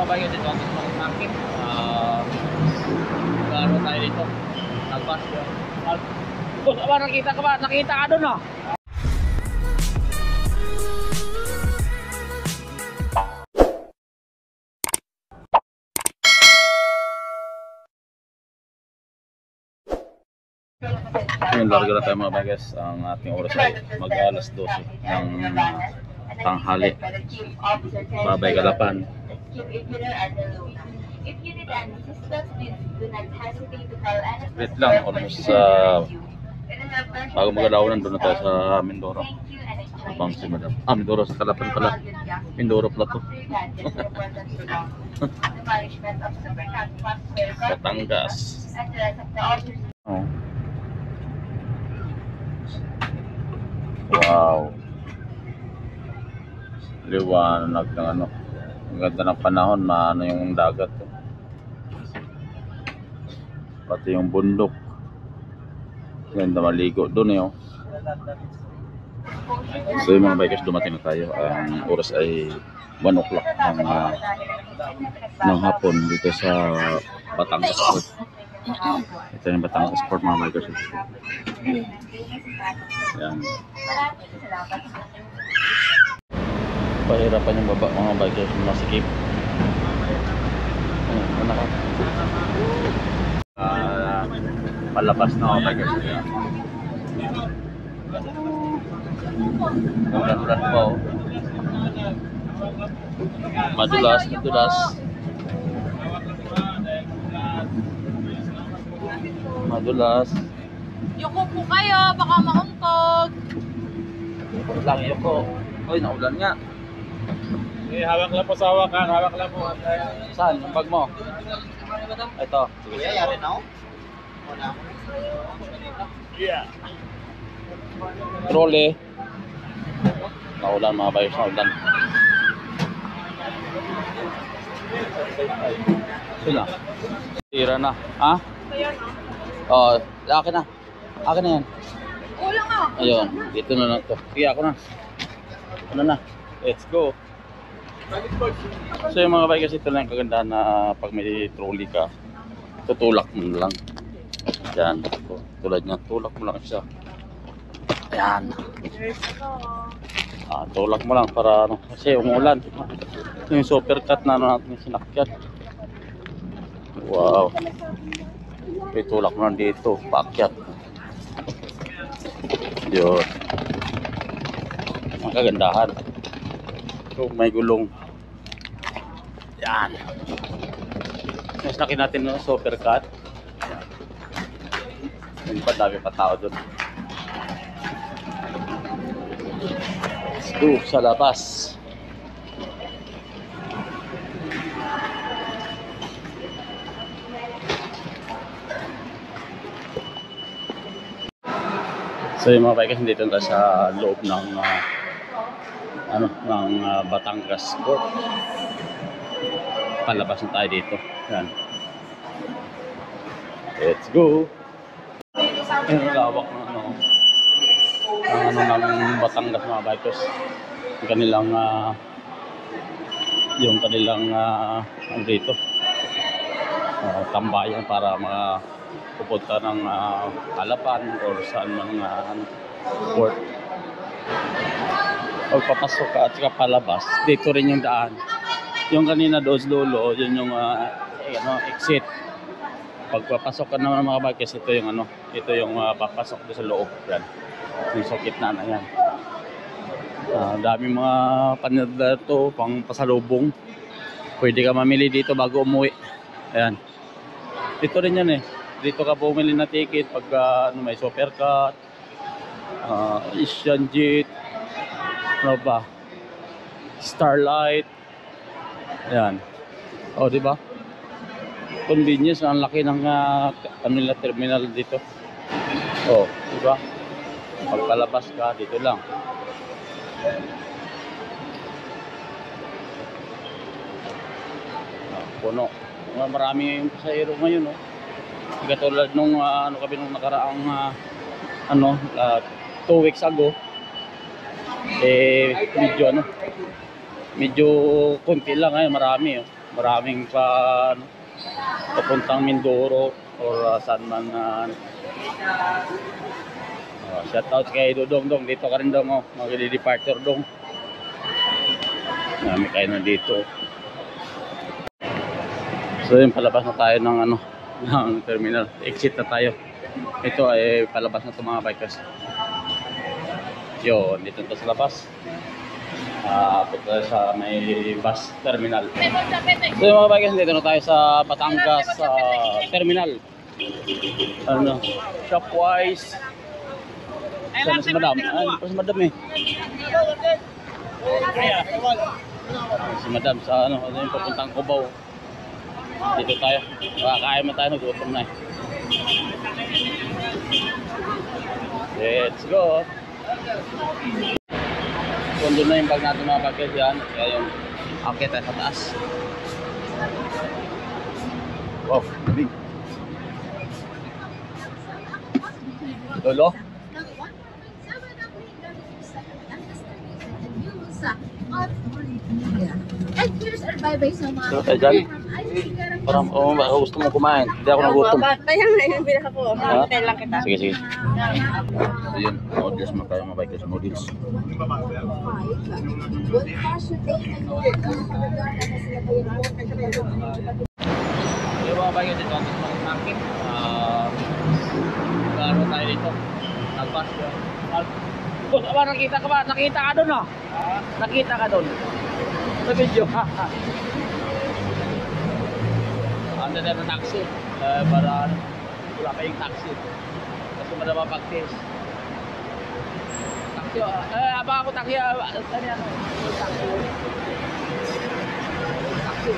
mga bagay dito ang market. Garo tayo dito. Nagpas yun. Boss, aba, nakita ka ba? Nakita ka doon, no? Ngayon, larga na tayo mga bagas. Ang ating oras ay mag-alas 12 ng tanghali. Babay Kalapan. Wait lang, almost bago mag-alawnan doon na tayo sa Mindoro. Abang si Madam. Mindoro sa Kalapan pala. Mindoro pala to. Batangas. Oh. Wow. Liwanag ng ano. Ang ganda ng panahon na ano yung dagat. Pati yung bundok. Ganda maligo doon eh. Oh. So yung mga bikers, dumating na tayo. Ang oras ay 1 o'clock ng hapon dito sa Batangas Port. Ito yung Batangas Port mga bikers. Yan. Pahirapan yung baba mga bikers, masikip. Ano ka? Palabas na mga bikers. Ulan-ulan pa oh. Madulas. Madulas. Yuko po kayo, baka mauntog. Lang yuko. Oy, naulan nga. Hawak lang po sa hawakan, hawak lang po. Saan? Yung bag mo? Ito. Sige. Yari na Yeah. Trolley. Naulan mga bayos, naulan. Sila. Tira na. Ha? Oh, akin na. Akin na yan. Kulang ah. Ayun, dito na lang to. Sige, ako na. Ano na? Let's go. So yung mga bikers, ito lang yung kagandahan na pag may trolley ka, tutulak mo lang. Yan. Tulad niya, tulak mo lang siya. Yan. Tulak mo lang para ano, kasi umulan. Yung super cut na ano natin yung sinakyan. Wow. Itulak mo lang dito, paakyat. Yun. Ang kagandahan. So may gulong. Yan. Mas nakin natin no, super cut. Yung pa dami pa tao doon. Let's go sa labas. So yung mga bikers, dito na sa loob ng Batangas Port. Palabas na tayo dito. Yan. Let's go. Yung lawak ng Batangas mga bikers. Yung kanilang dito. Tambayan para pupunta ng Kalapan or saan man port. Pagpapasok ka at saka palabas, dito rin yung daan. Yung kanina doon lolo, yun yung exit. Pagpapasok ka naman mga bikers, ito yung papasok doon sa loob. Yan. Yung sa gitna na yan. Dami mga panadala to, pang pasalubong. Pwede ka mamili dito bago umuwi. Ayan. Dito rin yan eh. Dito ka bumili na ticket pag may super cut, Asian Jet, ano ba? Starlight. Ayan. O, di ba? Convenience, ang laki ng kanila terminal dito. O, di ba? Pagpalabas ka, dito lang. Puno. Marami yung pasahero ngayon, oh. Katulad nung kami nung nakaraang 2 weeks ago, medyo konti lang ngayon, marami oh. Maraming pa ano, papuntang Mindoro or saan man. Shout out kay Dudong Dong. Dito ka rin Dong. Oh. Mag-departure Dong. Marami kayo na dito. So yun, palabas na tayo ng ano, ng terminal. Exit na tayo. Ito ay palabas na ito mga bikers. Yun, dito na sa labas. Punta sa may bus terminal. So yung mga bikers, dito na tayo sa Batangas terminal. Ano, Shopwise. Sana si Madam. Ano pa si Madam eh. Si Madam sa ano yung papuntang Cubao. Dito tayo. Kakain mo tayo, nagutom na eh. Let's go. Kung doon na yung bag natin mga bakit yan. Kaya yung akit tayo sa taas. Wow, big. Lolo? So tayo dyan. Parang baka gusto mo kumain. Hindi ako nagutom. Kaya nga yung bilang ko. Ha? Hintay lang kita. Sige, sige. So yun, noodles mo tayo mga bikers, noodles. Yung mga bikers dito, ang mga market. Garo tayo dito. Nagpas ko. Boss, aba, nakita ka ba? Nakita ka doon, oh? Nakita ka doon. Sa video. Anda na ng taxi. Para wala pa yung taxi. Kasi madama pag-test. Taxi, abang ako taxi. Ano yan? Taxi. Taxi.